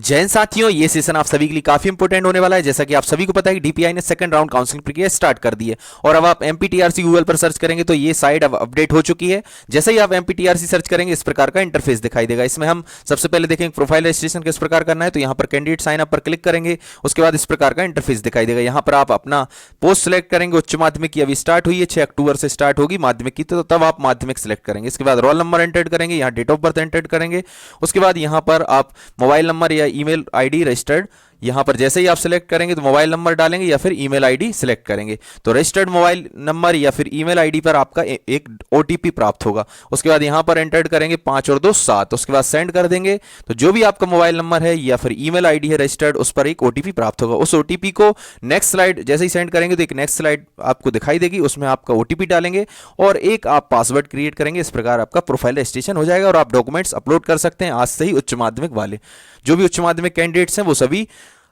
जैन साथियों, ये सेशन आप सभी के लिए काफी इंपॉर्टेंट होने वाला है। जैसा कि आप सभी को पता है कि डीपीआई ने सेकंड राउंड काउंसलिंग प्रक्रिया स्टार्ट कर दी है और अब आप एमपीटीआरसी गूगल पर सर्च करेंगे तो ये साइट अब अपडेट हो चुकी है। जैसे ही आप एमपीटीआरसी सर्च करेंगे इस प्रकार का इंटरफेस दिखाई देगा। इसमें हम सबसे पहले देखेंगे प्रोफाइल रजिस्ट्रेशन किस प्रकार करना है, तो यहाँ पर कैंडिडेट साइन अप पर क्लिक करेंगे। उसके बाद इस प्रकार का इंटरफेस दिखाई देगा। यहाँ पर आप अपना पोस्ट सेलेक्ट करेंगे। उच्च माध्यमिक की अभी स्टार्ट हुई है, 6 अक्टूबर से स्टार्ट होगी माध्यमिक की, तो तब आप माध्यमिक सेलेक्ट करेंगे। इसके बाद रोल नंबर एंटर करेंगे, यहाँ डेट ऑफ बर्थ एंटर करेंगे। उसके बाद यहाँ पर आप मोबाइल नंबर या ईमेल आईडी रजिस्टर्ड, यहां पर जैसे ही आप सिलेक्ट करेंगे तो मोबाइल नंबर डालेंगे या फिर ईमेल आईडी सिलेक्ट करेंगे। तो रजिस्टर्ड मोबाइल नंबर या फिर ईमेल आईडी पर आपका एक ओटीपी प्राप्त होगा। उसके बाद यहां पर एंटर करेंगे 5 और 2 7। उसके बाद सेंड कर देंगे। तो जो भी आपका मोबाइल नंबर है या फिर ईमेल आईडी है रजिस्टर्ड, उस पर एक ओटीपी प्राप्त होगा। उस ओटीपी को नेक्स्ट स्लाइड जैसे ही सेंड करेंगे तो एक नेक्स्ट स्लाइड आपको दिखाई देगी, उसमें आपका ओटीपी डालेंगे और एक आप पासवर्ड क्रिएट करेंगे। इस प्रकार आपका प्रोफाइल रजिस्ट्रेशन हो जाएगा और आप डॉक्यूमेंट्स अपलोड कर सकते हैं आज से ही। उच्च माध्यमिक वाले जो भी उच्च माध्यमिक कैंडिडेट्स हैं वो सभी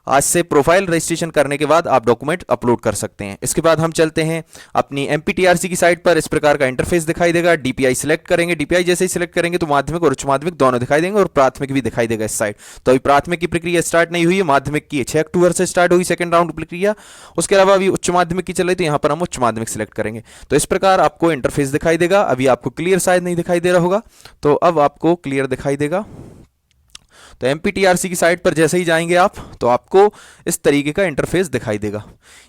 आज से प्रोफाइल रजिस्ट्रेशन करने के बाद आप डॉक्यूमेंट अपलोड कर सकते हैं। इसके बाद हम चलते हैं अपनी एमपीटीआरसी की साइट पर। इस प्रकार का इंटरफेस दिखाई देगा। डीपीआई सिलेक्ट करेंगे। डीपीआई जैसे ही सिलेक्ट करेंगे तो माध्यमिक और उच्च माध्यमिक दोनों दिखाई देंगे और प्राथमिक भी दिखाई देगा इस साइड। तो अभी प्राथमिक की प्रक्रिया स्टार्ट नहीं हुई है, माध्यमिक की 6 अक्टूबर से स्टार्ट हुई सेकंड राउंड प्रक्रिया। उसके अलावा अभी उच्च माध्यमिक की चल रही, तो यहाँ पर हम उच्च माध्यमिक सिलेक्ट करेंगे। तो इस प्रकार आपको इंटरफेस दिखाई देगा। अभी आपको क्लियर शायद नहीं दिखाई दे रहा होगा, तो अब आपको क्लियर दिखाई देगा। तो एमपीटीआरसी की साइट पर जैसे ही जाएंगे आप तो आपको इस तरीके का इंटरफेस दिखाई देगा।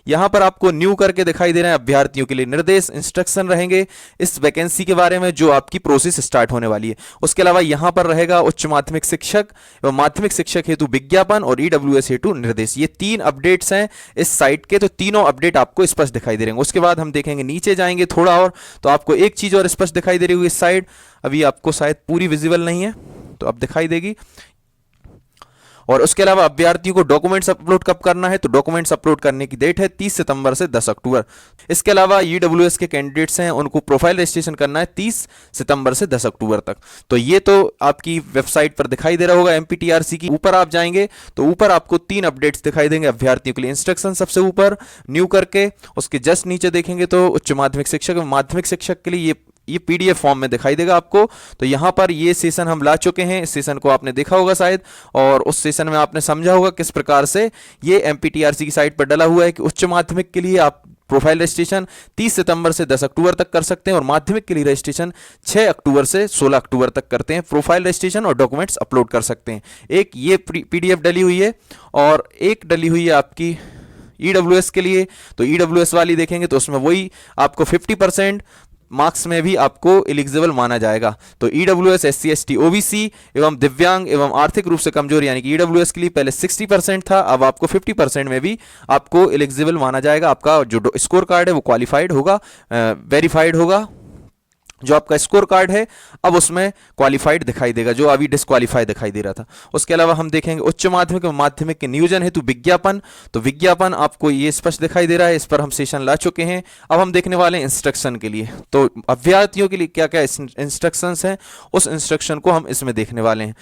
यहां पर आपको न्यू करके दिखाई दे रहे हैं अभ्यर्थियों के लिए निर्देश, इंस्ट्रक्शन रहेंगे इस वैकेंसी के बारे में जो आपकी प्रोसेस स्टार्ट होने वाली है। उसके अलावा यहां पर रहेगा उच्च माध्यमिक शिक्षक एवं माध्यमिक शिक्षक हेतु विज्ञापन और ईडब्ल्यूएस हेतु निर्देश। ये 3 अपडेट्स हैं इस साइट के, तो तीनों अपडेट आपको स्पष्ट दिखाई दे रहे हैं। उसके बाद हम देखेंगे नीचे जाएंगे थोड़ा और, तो आपको एक चीज और स्पष्ट दिखाई दे रही होगी इस साइड। अभी आपको शायद पूरी विजिबल नहीं है, तो अब दिखाई देगी। और उसके अलावा अभ्यर्थियों को डॉक्यूमेंट्स अपलोड कब करना है, तो डॉक्यूमेंट्स अपलोड करने की डेट है 30 सितंबर से 10 अक्टूबर। इसके अलावा ईडब्ल्यूएस के कैंडिडेट्स हैं उनको प्रोफाइल रजिस्ट्रेशन करना है 30 सितंबर से 10 अक्टूबर तक। तो ये तो आपकी वेबसाइट पर दिखाई दे रहा होगा एमपीटीआरसी की। ऊपर आप जाएंगे तो ऊपर आपको 3 अपडेट्स दिखाई देंगे अभ्यर्थियों के लिए। इंस्ट्रक्शन सबसे ऊपर न्यू करके, उसके जस्ट नीचे देखेंगे तो उच्च माध्यमिक शिक्षक और माध्यमिक शिक्षक के लिए ये पीडीएफ फॉर्म में दिखाई देगा आपको। तो यहां पर ये सेशन हम ला चुके हैं। इस सेशन को आपने देखा होगा शायद, और उस सेशन में आपने समझा होगा किस प्रकार से ये एमपीटीआरसी की साइट पर डला हुआ है कि उच्च माध्यमिक के लिए आप प्रोफाइल रजिस्ट्रेशन 30 सितंबर से 10 अक्टूबर तक कर सकते हैं और माध्यमिक के लिए रजिस्ट्रेशन 6 अक्टूबर से 16 अक्टूबर तक करते हैं। प्रोफाइल रजिस्ट्रेशन और डॉक्यूमेंट्स अपलोड कर सकते हैं। एक ये पीडीएफ डली हुई है और एक डली हुई है आपकी ईडब्ल्यूएस के लिए। तो ईडब्ल्यूएस वाली देखेंगे तो उसमें वही आपको 50% मार्क्स में भी आपको एलिजिबल माना जाएगा। तो ईडब्ल्यूएस, एससी, एसटी, ओबीसी एवं दिव्यांग एवं आर्थिक रूप से कमजोर यानी कि ईडब्ल्यूएस के लिए पहले 60% था, अब आपको 50% में भी आपको एलिजिबल माना जाएगा। आपका जो स्कोर कार्ड है वो क्वालिफाइड होगा, वेरीफाइड होगा। जो आपका स्कोर कार्ड है अब उसमें क्वालिफाइड दिखाई देगा, जो अभी डिस्क्वालीफाई दिखाई दे रहा था। उसके अलावा हम देखेंगे उच्च माध्यमिक एवं माध्यमिक के नियोजन हेतु विज्ञापन। तो विज्ञापन आपको ये स्पष्ट दिखाई दे रहा है, इस पर हम सेशन ला चुके हैं। अब हम देखने वाले हैं इंस्ट्रक्शन के लिए। तो अभ्यर्थियों के लिए क्या क्या इंस्ट्रक्शंस हैं, उस इंस्ट्रक्शन को हम इसमें देखने वाले हैं।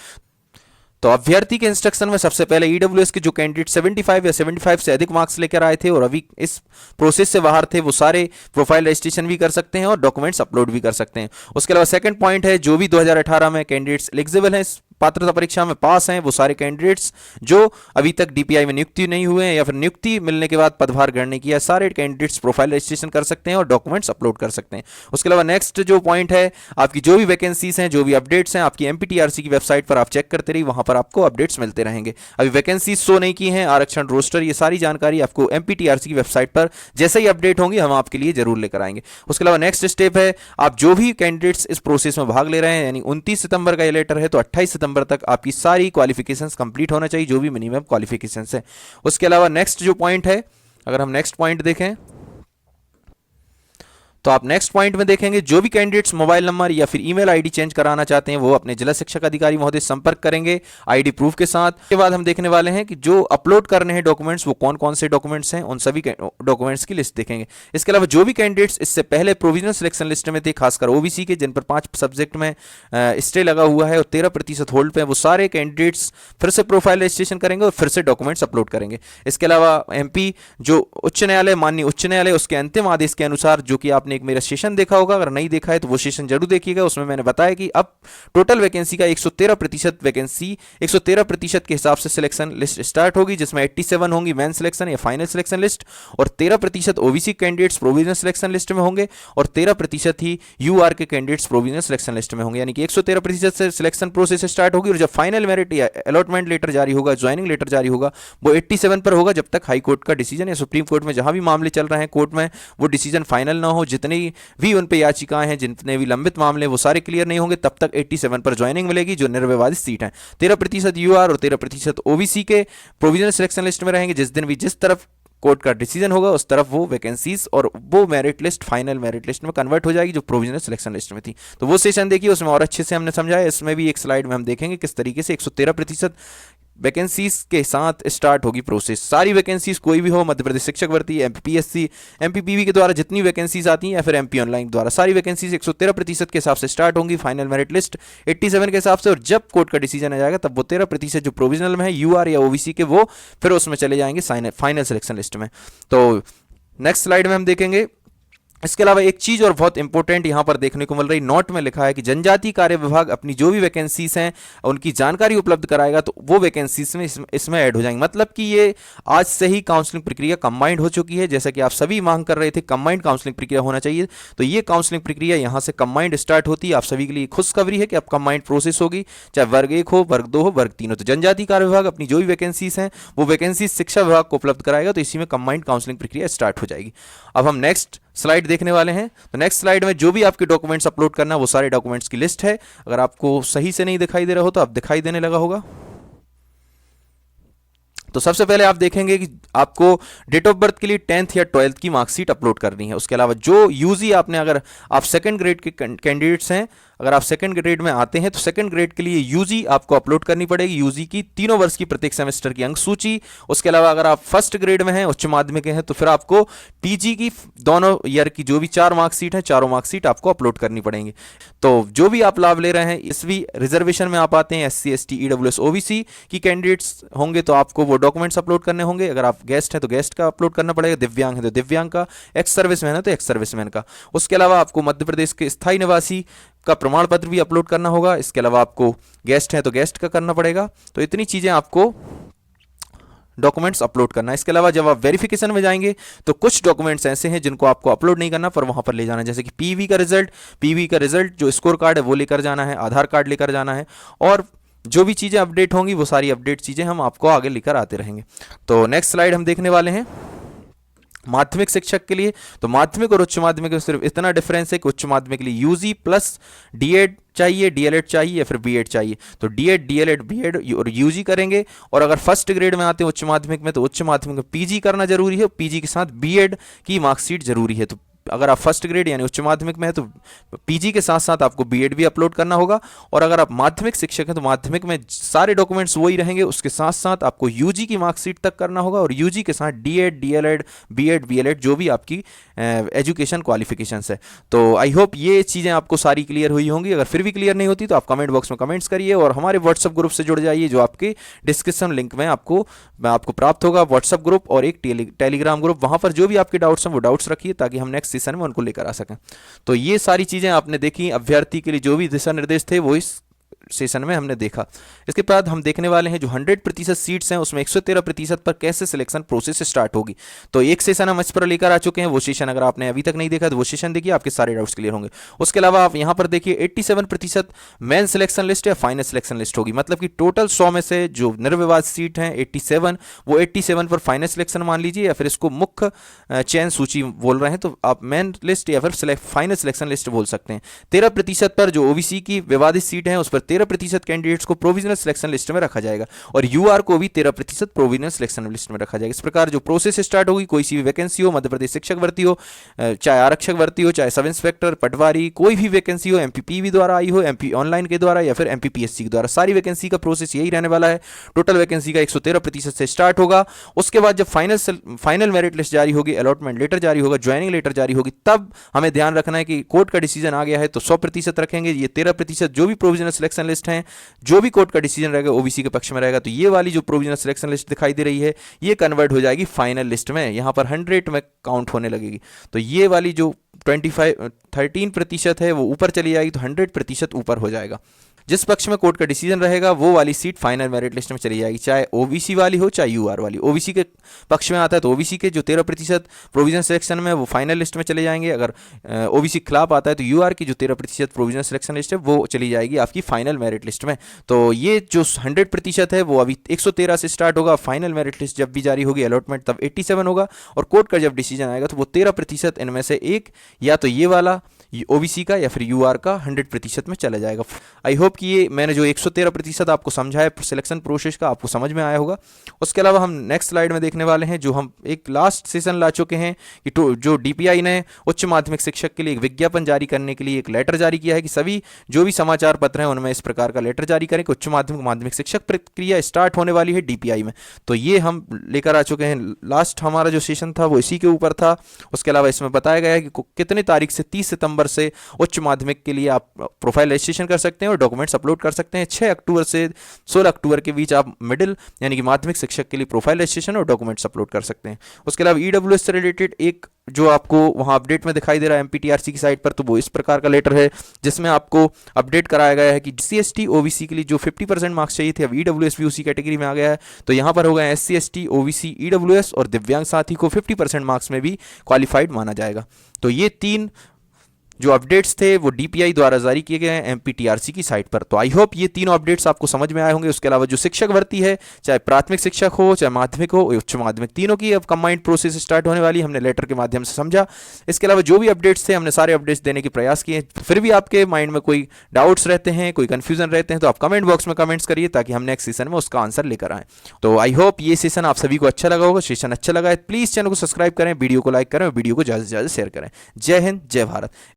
तो अभ्यर्थी के इंस्ट्रक्शन में सबसे पहले ईडब्ल्यूएस के जो कैंडिडेट 75 या 75 से अधिक मार्क्स लेकर आए थे और अभी इस प्रोसेस से बाहर थे, वो सारे प्रोफाइल रजिस्ट्रेशन भी कर सकते हैं और डॉक्यूमेंट्स अपलोड भी कर सकते हैं। उसके अलावा सेकंड पॉइंट है जो भी 2018 में कैंडिडेट्स एलिजिबल हैं, पात्रता परीक्षा में पास हैं, वो सारे कैंडिडेट्स जो अभी तक डीपीआई में नियुक्ति नहीं हुए हैं या फिर नियुक्ति मिलने के बाद पदभार ग्रहण नहीं किया, सारे कैंडिडेट्स प्रोफाइल रजिस्ट्रेशन कर सकते हैं और डॉक्यूमेंट्स अपलोड कर सकते हैं। उसके अलावा नेक्स्ट जो पॉइंट है, आपकी जो भी वैकेंसीज हैं, जो भी अपडेट्स हैं, आपकी एमपीटीआरसी की वेबसाइट पर आप चेक करते रहिए, वहां पर आपको अपडेट्स मिलते रहेंगे। अभी वैकेंसीज शो नहीं की हैं, आरक्षण रोस्टर, ये सारी जानकारी आपको एमपीटीआरसी की वेबसाइट पर जैसे ही अपडेट होंगी हम आपके लिए जरूर लेकर आएंगे। उसके अलावा नेक्स्ट स्टेप है, आप जो भी कैंडिडेट्स इस प्रोसेस में भाग ले रहे हैं, यानी 29 सितंबर का ये लेटर है, तो 28 सितंबर तक आपकी सारी क्वालिफिकेशंस कंप्लीट होना चाहिए, जो भी मिनिमम क्वालिफिकेशंस है। उसके अलावा नेक्स्ट जो पॉइंट है, अगर हम नेक्स्ट पॉइंट देखें तो आप नेक्स्ट पॉइंट में देखेंगे जो भी कैंडिडेट्स मोबाइल नंबर या फिर ईमेल आईडी चेंज कराना चाहते हैं वो अपने जिला शिक्षक अधिकारी महोदय संपर्क करेंगे आईडी प्रूफ के साथ। के बाद हम देखने वाले हैं कि जो अपलोड करने हैं डॉक्यूमेंट्स वो कौन कौन से डॉक्यूमेंट्स हैं, उन सभी डॉक्यूमेंट्स की लिस्ट देखेंगे। इसके अलावा जो भी कैंडिडेट्स इससे पहले प्रोविजनल सिलेक्शन लिस्ट में थे, खासकर ओबीसी के जिन पर 5 सब्जेक्ट में स्टे लगा हुआ है और 13% होल्ड पे है, वो सारे कैंडिडेट्स फिर से प्रोफाइल रजिस्ट्रेशन करेंगे और फिर से डॉक्यूमेंट्स अपलोड करेंगे। इसके अलावा एमपी जो उच्च न्यायालय, माननीय उच्च न्यायालय, उसके अंतिम आदेश के अनुसार जो कि आपने आपने एक मेरा सेशन देखा होगा, अगर नहीं देखा है तो वो सेशन जरूर देखिएगा। उसमें मैंने बताया कि अब टोटल वैकेंसी का 113% वैकेंसी 113% के हिसाब से सिलेक्शन लिस्ट स्टार्ट होगी, जिसमें 87 होंगी मेन सिलेक्शन या फाइनल सिलेक्शन लिस्ट, और 13% OBC candidates provisional selection list में होंगे, और 13% ही यूआर के कैंडिडेट्स प्रोविजनल सिलेक्शन लिस्ट में होंगे। यानी कि 113% से सिलेक्शन प्रोसेस स्टार्ट होगी, और जब फाइनल मेरिट या अलॉटमेंट लेटर जारी होगा, ज्वाइनिंग लेटर जारी होगा, वो 87 पर होगा, जब तक हाई कोर्ट का डिसीजन या सुप्रीम कोर्ट में जहां भी मामले चल रहे हैं कोर्ट में वो डिसीजन फाइनल ना हो, जितनी भी उन पे याचिकाएं हैं, जितने भी लंबित मामले वो सारे क्लियर नहीं होंगे, तब तक 87 पर ज्वाइनिंग मिलेगी, जो निर्विवादित सीट है। 13% यूआर और 13% ओबीसी के प्रोविजनल सिलेक्शन लिस्ट में रहेंगे। जिस दिन भी जिस तरफ कोर्ट का डिसीजन होगा उस तरफ वो वैकेंसीज और वो merit list final merit list में कन्वर्ट हो जाएगी, जो प्रोविजनल सिलेक्शन लिस्ट में थी। तो वो सेशन देखिए, उसमें और अच्छे से हमने समझाया। इसमें भी एक स्लाइड में हम देखेंगे किस तरीके से 113% वैकेंसीज के साथ स्टार्ट होगी प्रोसेस। सारी वैकेंसीज कोई भी हो, मध्य प्रदेश शिक्षक भर्ती, एमपीपीएससी, एमपीपीवी के द्वारा जितनी वैकेंसीज आती हैं, या फिर एमपी ऑनलाइन द्वारा, सारी वैकेंसीज 113% के हिसाब से स्टार्ट होंगी। फाइनल मेरिट लिस्ट 87 के हिसाब से, और जब कोर्ट का डिसीजन आ जाएगा तब वो 13% जो प्रोविजनल में है यूआर या ओबीसी के, वो फिर उसमें चले जाएंगे फाइनल सिलेक्शन लिस्ट में। तो नेक्स्ट स्लाइड में हम देखेंगे। इसके अलावा एक चीज और बहुत इंपॉर्टेंट यहां पर देखने को मिल रही, नोट में लिखा है कि जनजातीय कार्य विभाग अपनी जो भी वैकेंसीज हैं उनकी जानकारी उपलब्ध कराएगा, तो वो वैकेंसीज में इसमें ऐड हो जाएंगे। मतलब कि ये आज से ही काउंसलिंग प्रक्रिया कंबाइंड हो चुकी है, जैसा कि आप सभी मांग कर रहे थे कंबाइंड काउंसलिंग प्रक्रिया होना चाहिए, तो ये काउंसलिंग प्रक्रिया यहां से कंबाइंड स्टार्ट होती है। आप सभी के लिए खुशखबरी है कि अब कंबाइंड प्रोसेस होगी, चाहे वर्ग 1 हो, वर्ग 2 हो, वर्ग 3 हो। तो जनजातीय कार्य विभाग अपनी जो भी वैकेंसीज हैं वो वैकेंसीज शिक्षा विभाग को उपलब्ध कराएगा, तो इसी में कंबाइंड काउंसलिंग प्रक्रिया स्टार्ट हो जाएगी। अब हम नेक्स्ट स्लाइड देखने वाले हैं। तो नेक्स्ट स्लाइड में जो भी आपके डॉक्यूमेंट्स अपलोड करना है वो सारे डॉक्यूमेंट्स की लिस्ट है। अगर आपको सही से नहीं दिखाई दे रहा हो तो अब दिखाई देने लगा होगा। तो सबसे पहले आप देखेंगे कि आपको डेट ऑफ बर्थ के लिए 10th या 12th की मार्कशीट अपलोड करनी है। उसके अलावा जो यूजी आपने, अगर आप सेकंड ग्रेड के कैंडिडेट्स हैं, अगर आप सेकंड ग्रेड में आते हैं तो सेकंड ग्रेड के लिए यूजी आपको अपलोड करनी पड़ेगी, यूजी की तीनों वर्ष की प्रत्येक सेमेस्टर की अंक सूची। उसके अलावा अगर आप फर्स्ट ग्रेड में हैं, उच्च माध्यमिक हैं, तो फिर आपको पीजी की दोनों ईयर की जो भी 4 मार्कशीट हैं, चारों मार्कशीट आपको अपलोड करनी पड़ेंगी। तो जो भी आप लाभ ले रहे हैं, इस भी रिजर्वेशन में आप आते हैं, SC ST EWS OBC की कैंडिडेट्स होंगे तो आपको वो डॉक्यूमेंट्स अपलोड करने होंगे। अगर आप गेस्ट हैं तो गेस्ट का अपलोड करना पड़ेगा, दिव्यांग है तो दिव्यांग का, एक्स सर्विसमैन है तो एक्स सर्विसमैन का। उसके अलावा आपको मध्य प्रदेश के स्थायी निवासी का प्रमाण पत्र भी अपलोड करना होगा। इसके अलावा आपको गेस्ट है तो गेस्ट का करना पड़ेगा। तो इतनी चीजें आपको डॉक्यूमेंट्स अपलोड करना है। इसके अलावा जब आप वेरिफिकेशन में जाएंगे तो कुछ डॉक्यूमेंट्स ऐसे हैं जिनको आपको अपलोड नहीं करना पर वहां पर ले जाना है, जैसे कि पीवी का रिजल्ट जो स्कोर कार्ड है वो लेकर जाना है, आधार कार्ड लेकर जाना है, और जो भी चीज़ें अपडेट होंगी वो सारी अपडेट चीज़ें हम आपको आगे लेकर आते रहेंगे। तो नेक्स्ट स्लाइड हम देखने वाले हैं माध्यमिक शिक्षक के लिए। तो माध्यमिक और उच्च माध्यमिक में सिर्फ इतना डिफरेंस है कि उच्च माध्यमिक के लिए यूजी प्लस डीएड चाहिए, डीएलएड चाहिए या फिर बीएड चाहिए। तो डीएड, डीएलएड, बीएड और यूजी करेंगे। और अगर फर्स्ट ग्रेड में आते हैं उच्च माध्यमिक में तो उच्च माध्यमिक में पीजी करना जरूरी है, पीजी के साथ बीएड की मार्कशीट जरूरी है। तो अगर आप फर्स्ट ग्रेड यानी उच्च माध्यमिक में है तो पीजी के साथ साथ आपको बीएड भी अपलोड करना होगा। और अगर आप माध्यमिक शिक्षक हैं तो माध्यमिक में सारे डॉक्यूमेंट्स वही रहेंगे, उसके साथ साथ आपको यूजी की मार्कशीट तक करना होगा, और यूजी के साथ डीएड, डीएलएड, बीएड, बीएलएड जो भी आपकी एजुकेशन क्वालिफिकेशंस है। तो आई होप ये चीज़ें आपको सारी क्लियर हुई होंगी। अगर फिर भी क्लियर नहीं होती तो आप कमेंट बॉक्स में कमेंट्स करिए और हमारे व्हाट्सअप ग्रुप से जुड़ जाइए, जो आपके डिस्क्रिप्शन लिंक में आपको प्राप्त होगा। व्हाट्सअप ग्रुप और एक टेलीग्राम ग्रुप, वहाँ पर जो भी आपके डाउट्स हैं वो डाउट्स रखिए ताकि हम नेक्स्ट सेशन में उनको लेकर आ सकें। तो ये सारी चीज़ें आपने देखी, अभ्यर्थी के लिए जो भी दिशा निर्देश थे वो इस सेशन में हमने देखा। इसके बाद हम देखने वाले हैं जो 100% सीट्स हैं उसमें 113% पर कैसे सिलेक्शन प्रोसेस स्टार्ट होगी। तो एक सेशन हम इस पर लेकर आ चुके हैं, वो सेशन अगर आपने अभी तक नहीं देखा तो वो सेशन देखिए, आपके सारे डाउट्स क्लियर होंगे। उसके अलावा आप यहाँ पर देखिए 87% मेन सिलेक्शन लिस्ट या फाइनल सिलेक्शन लिस्ट होगी। मतलब कि टोटल 100 में से जो निर्विवाद सीट हैं 87, वो 87 पर फाइनल सिलेक्शन मान लीजिए, या फिर इसको मुख्य चयन सूची बोल रहे हैं तो आप मेन लिस्ट या फिर फाइनल सिलेक्शन लिस्ट बोल सकते हैं। 13% पर जो ओबीसी की विवादित सीट है उस पर 13% कैंडिडेट्स को प्रोविजनल सिलेक्शन लिस्ट में रखा जाएगा, और यूआर को भी 13% प्रोविजनल सिलेक्शन लिस्ट में रखा जाएगा। इस प्रकार जो प्रोसेस स्टार्ट होगी, कोई सी भी वैकेंसी हो, मध्य प्रदेश शिक्षक भर्ती हो, चाहे आरक्षक भर्ती हो, चाहे सब इंस्पेक्टर, पटवारी, कोई भी वैकेंसी हो, एमपीपीवी द्वारा आई हो, एमपी ऑनलाइन के द्वारा या फिर एमपीपीएससी के द्वारा, सारी वैकेंसी का प्रोसेस यही रहने वाला है। टोटल वैकेंसी का 113% से स्टार्ट होगा। उसके बाद जब फाइनल मेरिट लिस्ट जारी होगी, अलॉटमेंट लेटर जारी होगा, ज्वाइनिंग लेटर जारी होगी, तब हमें ध्यान रखना है कि कोर्ट का डिसीजन आ गया है तो 100% रखेंगे। ये 13% जो भी प्रोविजनल सिलेक्शन लिस्ट है, जो भी कोर्ट का डिसीजन रहेगा ओबीसी के पक्ष में रहेगा, तो ये वाली जो प्रोविजनल सिलेक्शन लिस्ट दिखाई दे रही है ये कन्वर्ट हो जाएगी फाइनल लिस्ट में, यहां पर 100 में काउंट होने लगेगी। तो ये वाली जो 13% है वो ऊपर चली जाएगी तो 100% ऊपर हो जाएगा। जिस पक्ष में कोर्ट का डिसीजन रहेगा वो वाली सीट फाइनल मेरिट लिस्ट में चली जाएगी, चाहे ओबीसी वाली हो चाहे यूआर वाली। ओबीसी के पक्ष में आता है तो ओबीसी के जो 13% प्रोविजन सिलेक्शन में वो फाइनल लिस्ट में चले जाएंगे। अगर ओबीसी के खिलाफ आता है तो यूआर की जो 13% प्रोविजन सिलेक्शन लिस्ट है वो चली जाएगी आपकी फाइनल मेरिट लिस्ट में। तो ये जो 100% है वो अभी 113 से स्टार्ट होगा। फाइनल मेरिट लिस्ट जब भी जारी होगी अलॉटमेंट तब 87 होगा, और कोर्ट का जब डिसीजन आएगा तो वो 13% इनमें से एक, या तो ये वाला ओबीसी का या फिर यूआर का 100% में चला जाएगा। आई होप कि ये मैंने जो 113% आपको समझाया सिलेक्शन प्रोसेस का आपको समझ में आया होगा। उसके अलावा हम नेक्स्ट स्लाइड में देखने वाले हैं, जो हम एक लास्ट सेशन ला चुके हैं कि जो डीपीआई ने उच्च माध्यमिक शिक्षक के लिए एक विज्ञापन जारी करने के लिए एक लेटर जारी किया है कि सभी जो भी समाचार पत्र हैं उनमें इस प्रकार का लेटर जारी करें कि उच्च माध्यमिक शिक्षक प्रक्रिया स्टार्ट होने वाली है डीपीआई में। तो ये हम लेकर आ चुके हैं। लास्ट हमारा जो सेशन था वो इसी के ऊपर था। उसके अलावा इसमें बताया गया है कि कितने तारीख से 30 सितंबर से उच्च माध्यमिक के लिए आप प्रोफाइल रजिस्ट्रेशन कर सकते हैं और डॉक्यूमेंट्स अपलोड कर सकते हैं। 6 अक्टूबर से 16 अक्टूबर के बीच आप मिडिल यानी कि माध्यमिक शिक्षक के लिए प्रोफाइल रजिस्ट्रेशन और डॉक्यूमेंट्स अपलोड कर सकते हैं। उसके अलावा ईडब्ल्यूएस से रिलेटेड एक जो आपको वहां अपडेट में दिखाई दे रहा है एमपीटीआरसी की साइट पर, तो वो इस प्रकार का लेटर है जिसमें आपको अपडेट कराया गया है कि SC/ST OBC के लिए जो 50% मार्क्स चाहिए थे अब ईडब्ल्यूएस भी उसी कैटेगरी में आ गया है। तो यहाँ पर होगा SC/ST OBC ईडब्ल्यूएस और दिव्यांग साथी को 50% मार्क्स में भी क्वालिफाइड माना जाएगा। तो ये 3 जो अपडेट्स थे वो डीपीआई द्वारा जारी किए गए हैं एमपीटीआरसी की साइट पर। तो आई होप ये तीनों अपडेट्स आपको समझ में आए होंगे। उसके अलावा जो शिक्षक भर्ती है, चाहे प्राथमिक शिक्षक हो चाहे माध्यमिक हो उच्च माध्यमिक, तीनों की अब कंबाइंड प्रोसेस स्टार्ट होने वाली, हमने लेटर के माध्यम से समझा। इसके अलावा जो भी अपडेट्स थे हमने सारे अपडेट्स देने के प्रयास किए। फिर भी आपके माइंड में कोई डाउट्स रहते हैं, कोई कन्फ्यूजन रहते हैं तो आप कमेंट बॉक्स में कमेंट्स करिए ताकि हम नेक्स्ट सेशन में उसका आंसर लेकर आएँ। तो आई होप ये सेशन आप सभी को अच्छा लगा होगा। सेशन अच्छा लगा है प्लीज़ चैनल को सब्सक्राइब करें, वीडियो को लाइक करें और वीडियो को ज़्यादा से ज़्यादा शेयर करें। जय हिंद, जय भारत।